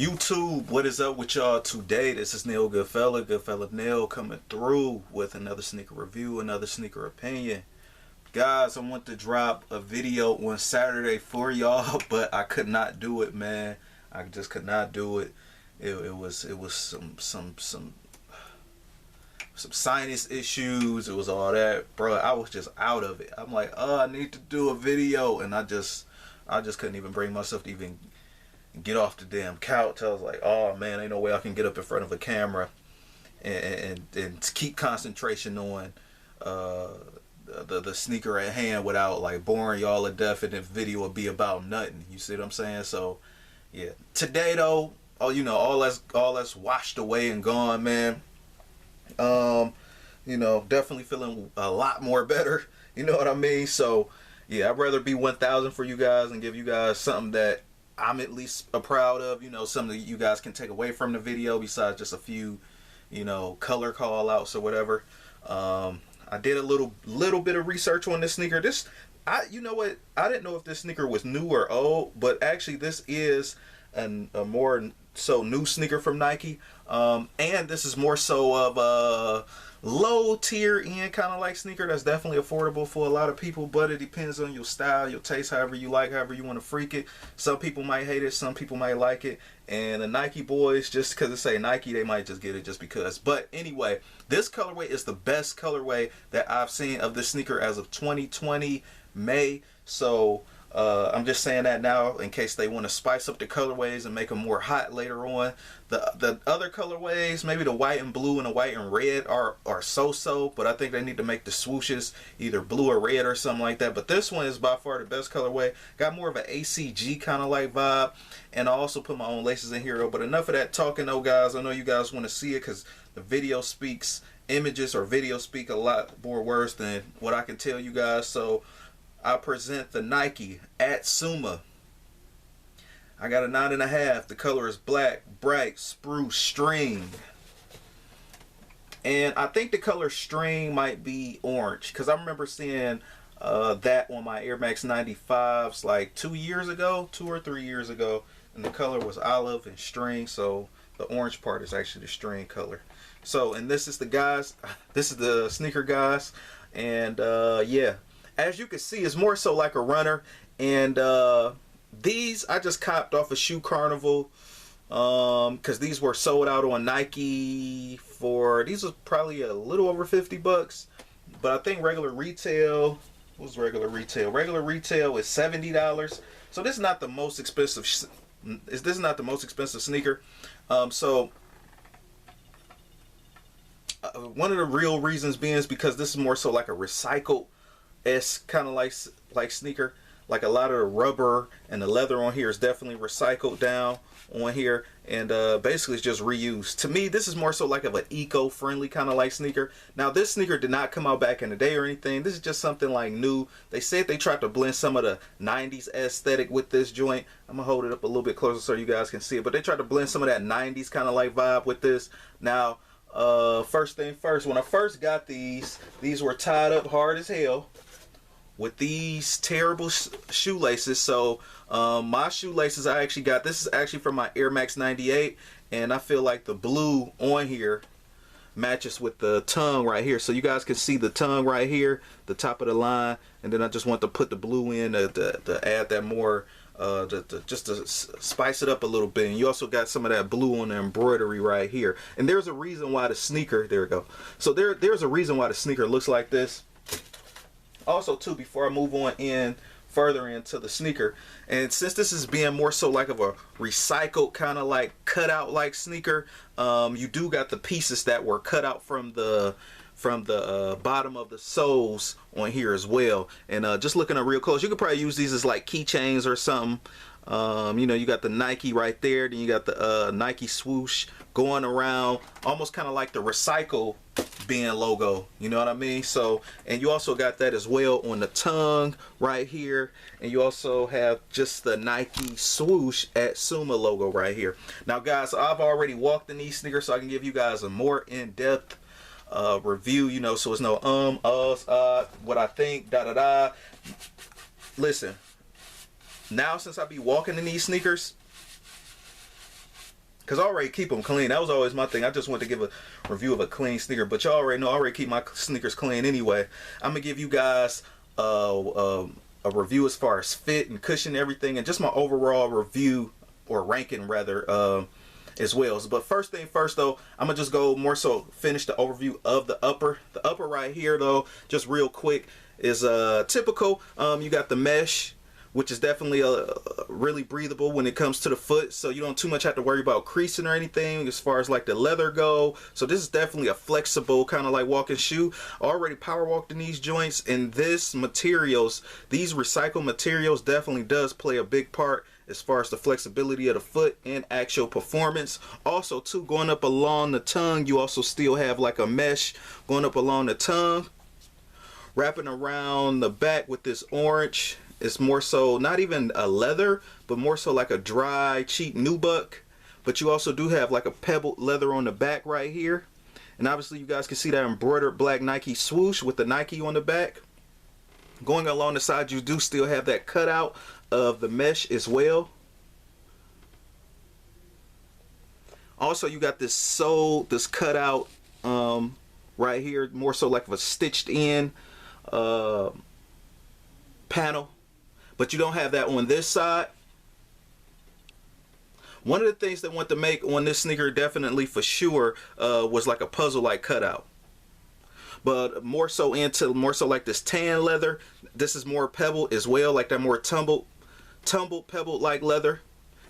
YouTube, what is up with y'all today? This is Neil Goodfella Neil, coming through with another sneaker review, another sneaker opinion. Guys, I want to drop a video on Saturday for y'all, but I could not do it, man. I just could not do it. It was some sinus issues. It was all that, bro. I was just out of it. I'm like, oh, I need to do a video, and I just couldn't even bring myself to even get off the damn couch. I was like, oh man, ain't no way I can get up in front of a camera and keep concentration on the sneaker at hand without like boring y'all to death, and the video would be about nothing. You see what I'm saying? So yeah, today though, all that's washed away and gone, man. Definitely feeling a lot more better. You know what I mean? So yeah, I'd rather be 1,000 for you guys and give you guys something that I'm at least proud of, something that you guys can take away from the video besides just a few, color call outs or whatever. I did a little bit of research on this sneaker. You know what? I didn't know if this sneaker was new or old, but actually this is a more so new sneaker from Nike. And this is more so of a low tier end kind of like sneaker that's definitely affordable for a lot of people, but it depends on your style, your taste, however you like, however you want to freak it. Some people might hate it, some people might like it, and the Nike boys, just because it say Nike, they might just get it just because. But anyway, this colorway is the best colorway that I've seen of this sneaker as of 2020 May. So I'm just saying that now in case they want to spice up the colorways and make them more hot later on. The other colorways, maybe the white and blue and the white and red are so-so, but I think they need to make the swooshes either blue or red or something like that. But this one is by far the best colorway. Got more of an ACG kind of like vibe, and I also put my own laces in here though. But enough of that talking though, guys. I know you guys want to see it because the video speaks images, or video speak a lot more words than what I can tell you guys. So I present the Nike Atsuma. I got a 9.5. The color is black, bright, spruce string. And I think the color string might be orange, because I remember seeing that on my Air Max 95s like 2 or 3 years ago. And the color was olive and string, so the orange part is actually the string color. So, and this is the sneaker, guys. And yeah. As you can see, it's more so like a runner, and these I just copped off of Shoe Carnival because these were sold out on Nike for, these was probably a little over 50 bucks, but I think regular retail, what's regular retail? Regular retail is $70. So this is not the most expensive. This is not the most expensive sneaker. So one of the real reasons being is because this is more so like a recycled kind of like sneaker. Like a lot of the rubber and the leather on here is definitely recycled down on here, and basically it's just reused. To me, this is more so like of an eco-friendly kind of like sneaker. Now this sneaker did not come out back in the day or anything. This is just something like new. They said they tried to blend some of the 90s aesthetic with this joint. I'm gonna hold it up a little bit closer so you guys can see it, but they tried to blend some of that 90s kind of like vibe with this. Now first thing first, when I first got these were tied up hard as hell with these terrible shoelaces. So my shoelaces, I actually got, this is actually from my Air Max 98, and I feel like the blue on here matches with the tongue right here. So you guys can see the tongue right here, the top of the line, and then I just want to put the blue in to add that more, just to spice it up a little bit. And you also got some of that blue on the embroidery right here. And there's a reason why the sneaker, there we go. So there's a reason why the sneaker looks like this. Also too, before I move on further into the sneaker, and since this is being more so like of a recycled kind of like cutout like sneaker, you do got the pieces that were cut out from the bottom of the soles on here as well. And just looking up real close, you could probably use these as like keychains or something. You got the Nike right there, then you got the Nike swoosh going around, almost kind of like the recycle bin logo, you know what I mean? So, and you also got that as well on the tongue right here, and you also have just the Nike swoosh Atsuma logo right here. Now guys, I've already walked in these sneakers, so I can give you guys a more in-depth review, so it's no what I think, Listen, now since I be walking in these sneakers, because I already keep them clean. That was always my thing. I just wanted to give a review of a clean sneaker, but y'all already know I already keep my sneakers clean anyway. I'm gonna give you guys a review as far as fit and cushion and everything, and just my overall review, or ranking rather, as well. But first thing first though, I'm gonna just go more so finish the overview of the upper. The upper right here though, just real quick, is typical. You got the mesh, which is definitely really breathable when it comes to the foot, so you don't too much have to worry about creasing or anything as far as like the leather go. So this is definitely a flexible kind of like walking shoe. I already power walked in these joints, and this materials, these recycled materials, definitely does play a big part as far as the flexibility of the foot and actual performance. Also too, going up along the tongue, you also still have like a mesh going up along the tongue, wrapping around the back with this orange. It's more so not even a leather, but more so like a dry, cheap nubuck. But you also do have like a pebbled leather on the back right here. And obviously you guys can see that embroidered black Nike swoosh with the Nike on the back. Going along the side, you do still have that cutout of the mesh as well. Also, you got this cutout right here, more so like a stitched in panel. But you don't have that on this side. One of the things they want to make on this sneaker, definitely for sure, was like a puzzle like cutout. But more so like this tan leather. This is more pebbled as well, like that more tumbled pebbled like leather.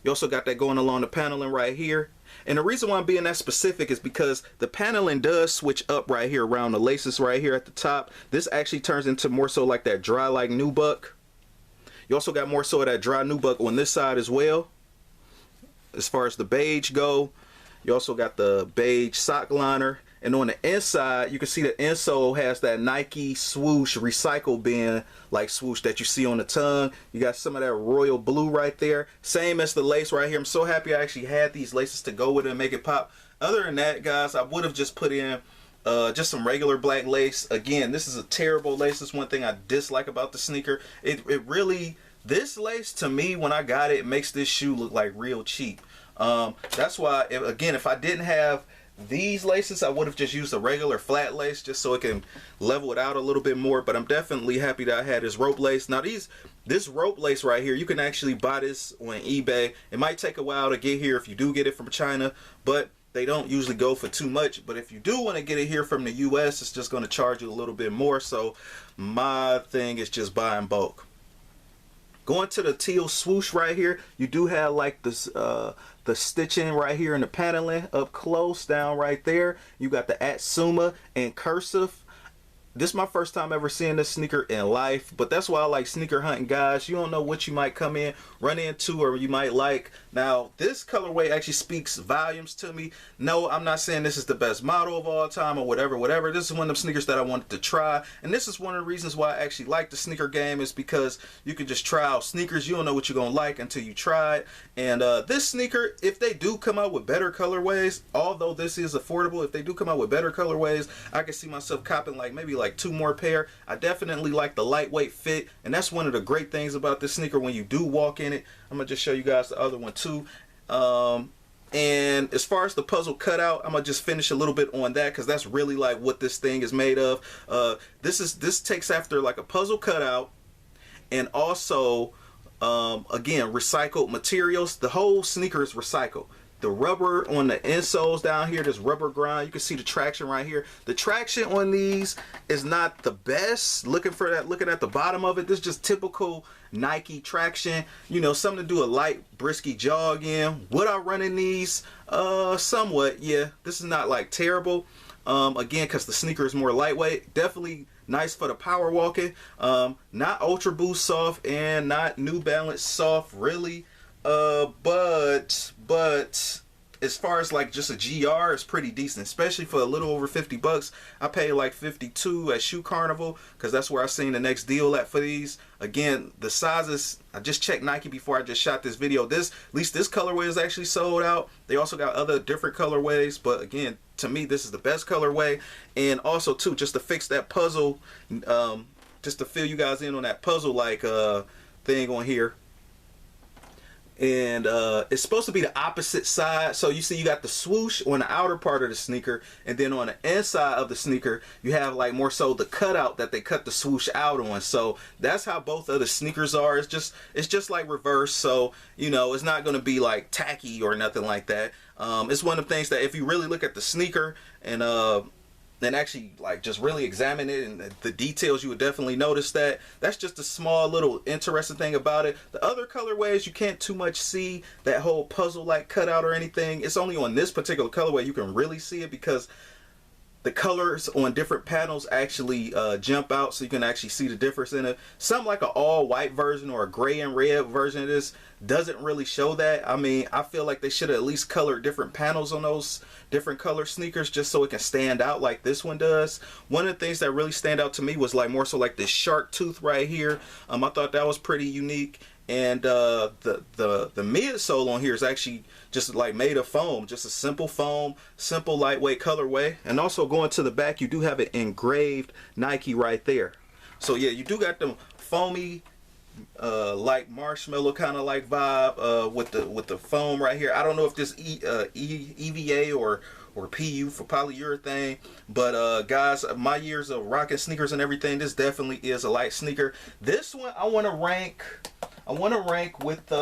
You also got that going along the paneling right here. And the reason why I'm being that specific is because the paneling does switch up right here around the laces right here at the top. This actually turns into more so like that dry like nubuck. You also got more so of that dry nubuck on this side as well. As far as the beige go, you also got the beige sock liner. And on the inside, you can see the insole has that Nike swoosh recycle bin like swoosh that you see on the tongue. You got some of that royal blue right there. Same as the lace right here. I'm so happy I actually had these laces to go with it and make it pop. Other than that, guys, I would have just put in just some regular black lace. Again, this is a terrible lace. This is one thing I dislike about the sneaker. It really, this lace to me, when I got it, it makes this shoe look like real cheap. That's why, if I didn't have these laces, I would have just used a regular flat lace just so it can level it out a little bit more. But I'm definitely happy that I had this rope lace. Now this rope lace right here, you can actually buy this on eBay. It might take a while to get here if you do get it from China, but they don't usually go for too much. But if you do want to get it here from the US, it's just going to charge you a little bit more. So my thing is just buy in bulk. Going to the teal swoosh right here, you do have like this the stitching right here in the paneling up close down right there. You got the Atsuma in cursive. This is my first time ever seeing this sneaker in life, but that's why I like sneaker hunting, guys. You don't know what you might run into, or you might like. Now, this colorway actually speaks volumes to me. No, I'm not saying this is the best model of all time or whatever. This is one of them sneakers that I wanted to try, and this is one of the reasons why I actually like the sneaker game, is because you can just try out sneakers. You don't know what you're gonna like until you try it. And this sneaker, if they do come out with better colorways, although this is affordable, if they do come out with better colorways, I can see myself copping like maybe like 2 more pair. I definitely like the lightweight fit, and that's one of the great things about this sneaker when you do walk in it. I'm gonna just show you guys the other one too. And as far as the puzzle cutout, I'm gonna just finish a little bit on that, because that's really like what this thing is made of. This takes after like a puzzle cutout, and also again, recycled materials. The whole sneaker is recycled. The rubber on the insoles down here, this rubber grind, you can see the traction right here. The traction on these is not the best. Looking at the bottom of it, this is just typical Nike traction. You know, something to do a light, brisky jog in. Would I run in these? Somewhat, yeah. This is not like terrible. Again, because the sneaker is more lightweight. Definitely nice for the power walking. Not Ultra Boost soft and not New Balance soft, really. But as far as like just a GR, it's pretty decent, especially for a little over 50 bucks. I paid like 52 at Shoe Carnival, because that's where I seen the next deal at for these. Again, the sizes, I just checked Nike before I just shot this video. At least this colorway is actually sold out. They also got other different colorways, but again, to me, this is the best colorway. And also too, just to fix that puzzle, just to fill you guys in on that puzzle like thing on here. and it's supposed to be the opposite side. So you see you got the swoosh on the outer part of the sneaker, and then on the inside of the sneaker you have like more so the cutout that they cut the swoosh out on. So that's how both of the sneakers are. It's just like reverse, so you know it's not going to be like tacky or nothing like that. It's one of the things that if you really look at the sneaker and actually like just really examine it and the details, you would definitely notice that. That's just a small little interesting thing about it. The other colorways, you can't too much see that whole puzzle like cutout or anything. It's only on this particular colorway you can really see it, because the colors on different panels actually jump out, so you can actually see the difference in it. Something like an all white version or a gray and red version of this doesn't really show that. I mean, I feel like they should have at least colored different panels on those different color sneakers just so it can stand out like this one does. One of the things that really stand out to me was like more so like this shark tooth right here. I thought that was pretty unique. And the midsole on here is actually just like made of foam, just a simple foam, simple lightweight colorway. And also going to the back, you do have an engraved Nike right there. So yeah, you do got them foamy, like marshmallow kind of like vibe with the foam right here. I don't know if this EVA or PU for polyurethane, but guys, my years of rocking sneakers and everything, this definitely is a light sneaker. This one I want to rank with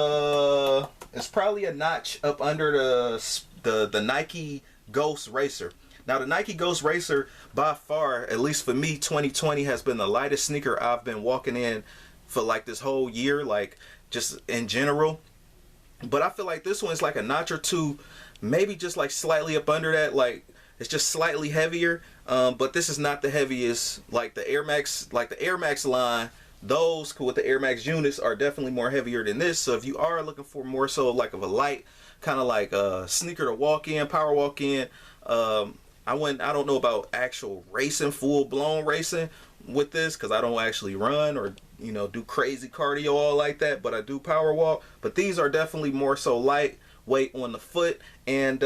it's probably a notch up under the Nike Ghost Racer. Now the Nike Ghost Racer, by far, at least for me, 2020 has been the lightest sneaker I've been walking in for like this whole year, like just in general. But I feel like this one's like a notch or two, maybe just like slightly up under that. Like it's just slightly heavier, but this is not the heaviest. Like the Air Max line, those with the Air Max units are definitely more heavier than this. So if you are looking for more so like of a light kind of like a sneaker to walk in, power walk in, I don't know about actual racing, full blown racing with this, because I don't actually run or do crazy cardio all like that, but I do power walk. But these are definitely more so lightweight on the foot. And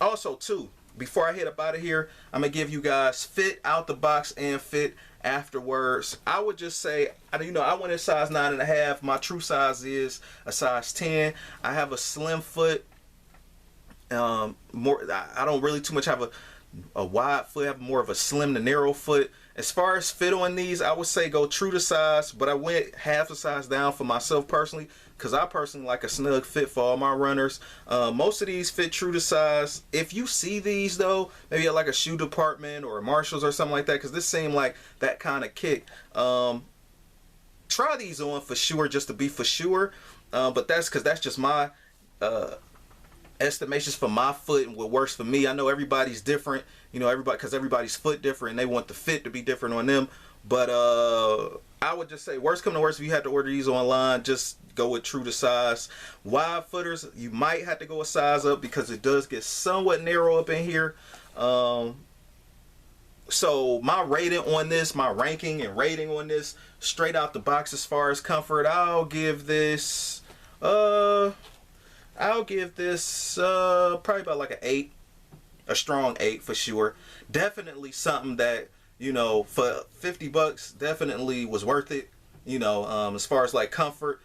also too, before I head up out of here, I'm gonna give you guys fit out the box and fit afterwards. I would just say, I went in size 9.5. My true size is a size 10. I have a slim foot. I don't really too much have a wide foot. I have more of a slim to narrow foot. As far as fit on these, I would say go true to size, but I went half a size down for myself personally, because I personally like a snug fit for all my runners. Most of these fit true to size. If you see these though, maybe at like a shoe department or a Marshalls or something like that, because this seemed like that kind of kick. Try these on for sure, just to be for sure. But that's because that's just my estimations for my foot and what works for me. I know everybody's different, because everybody's foot different and they want the fit to be different on them. But I would just say, worst come to worst, if you had to order these online, just go with true to size. Wide footers, you might have to go a size up because it does get somewhat narrow up in here. So my rating on this, my ranking and rating on this, straight out the box as far as comfort, I'll give this probably about like an 8, a strong 8 for sure. Definitely something that, for $50 definitely was worth it, as far as like comfort.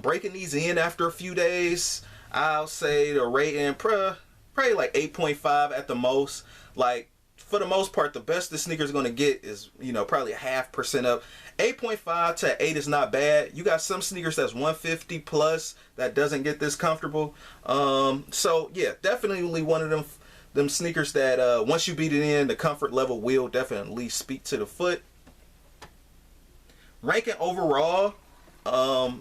Breaking these in after a few days, I'll say the rating probably like 8.5 at the most. Like for the most part, the best the sneaker's going to get is, probably a 0.5% up. 8.5 to 8 is not bad. You got some sneakers that's 150 plus that doesn't get this comfortable. So yeah, definitely one of them sneakers that once you beat it in, the comfort level will definitely speak to the foot. Ranking overall,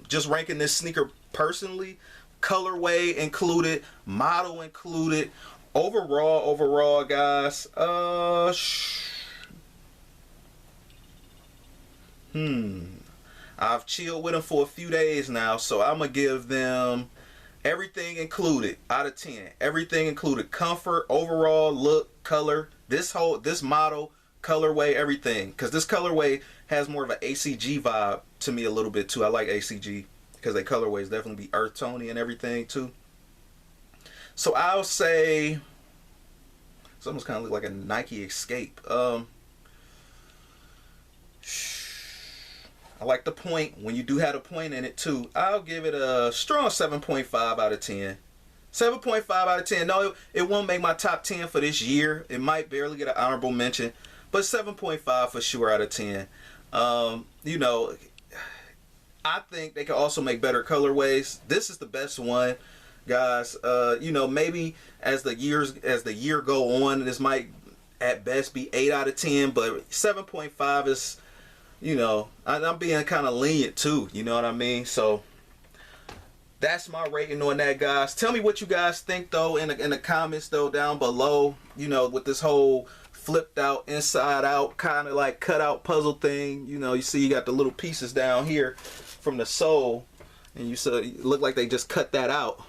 just ranking this sneaker personally, colorway included, model included, overall guys, I've chilled with them for a few days now, so I'm gonna give them everything included out of 10. Everything included: comfort, overall, look, color, this model, colorway, everything. Because this colorway has more of an ACG vibe to me a little bit too. I like ACG because their colorways definitely be earth tony and everything too. So I'll say it's almost kind of look like a Nike Escape. I like the point. When you do have a point in it too, I'll give it a strong 7.5 out of 10. 7.5 out of 10. No, it won't make my top 10 for this year. It might barely get an honorable mention, but 7.5 for sure out of 10. You know, I think they can also make better colorways. This is the best one, guys. You know, maybe as the year go on, this might at best be 8 out of 10, but 7.5 is, you know, I'm being kind of lenient too. You know what I mean? So that's my rating on that, guys. Tell me what you guys think though in the comments though down below. You know, with this whole flipped out, inside out, kind of like cut out puzzle thing. You know, you see you got the little pieces down here from the sole, and you saw it looked like they just cut that out.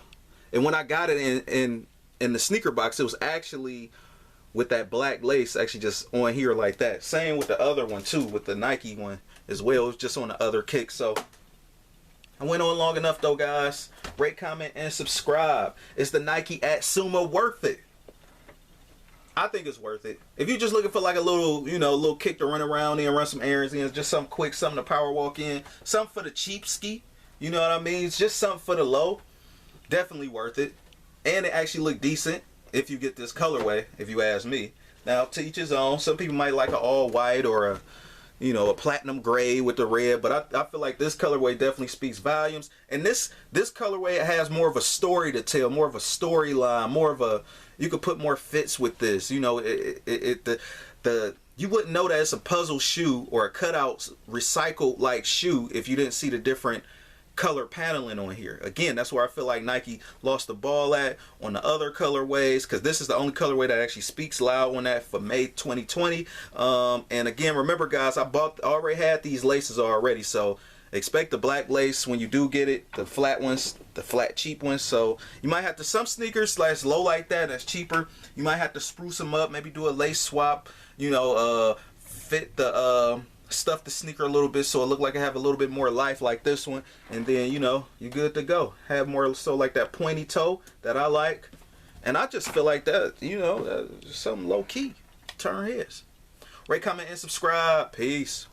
And when I got it in the sneaker box, it was actually with that black lace actually just on here like that. Same with the other one too, with the Nike one as well. It was just on the other kick. So I went on long enough though, guys. Rate, comment, and subscribe. Is the Nike Atsuma worth it? I think it's worth it. If you're just looking for like a little, you know, little kick to run around in, run some errands in, just something quick, something to power walk in, something for the cheap ski, you know what I mean? It's just something for the low. Definitely worth it. And it actually look decent if you get this colorway, if you ask me. Now, to each his own. Some people might like an all white or a, you know, a platinum gray with the red, but I feel like this colorway definitely speaks volumes. And this colorway has more of a story to tell, more of a storyline, more of a, you could put more fits with this. You know, you wouldn't know that it's a puzzle shoe or a cutout recycled like shoe if you didn't see the different color paneling on here. Again, that's where I feel like Nike lost the ball at on the other colorways, because this is the only colorway that actually speaks loud on that for May 2020. And again, remember guys, I already had these laces already, so expect the black lace when you do get it, the flat ones, the flat cheap ones. So you might have to, some sneakers slash low like that's cheaper, you might have to spruce them up, maybe do a lace swap, you know, fit the stuff the sneaker a little bit so it look like I have a little bit more life like this one, and then, you know, you're good to go. Have more so like that pointy toe that I like, and I just feel like that, you know, something low key turn heads. Rate, comment, and subscribe. Peace.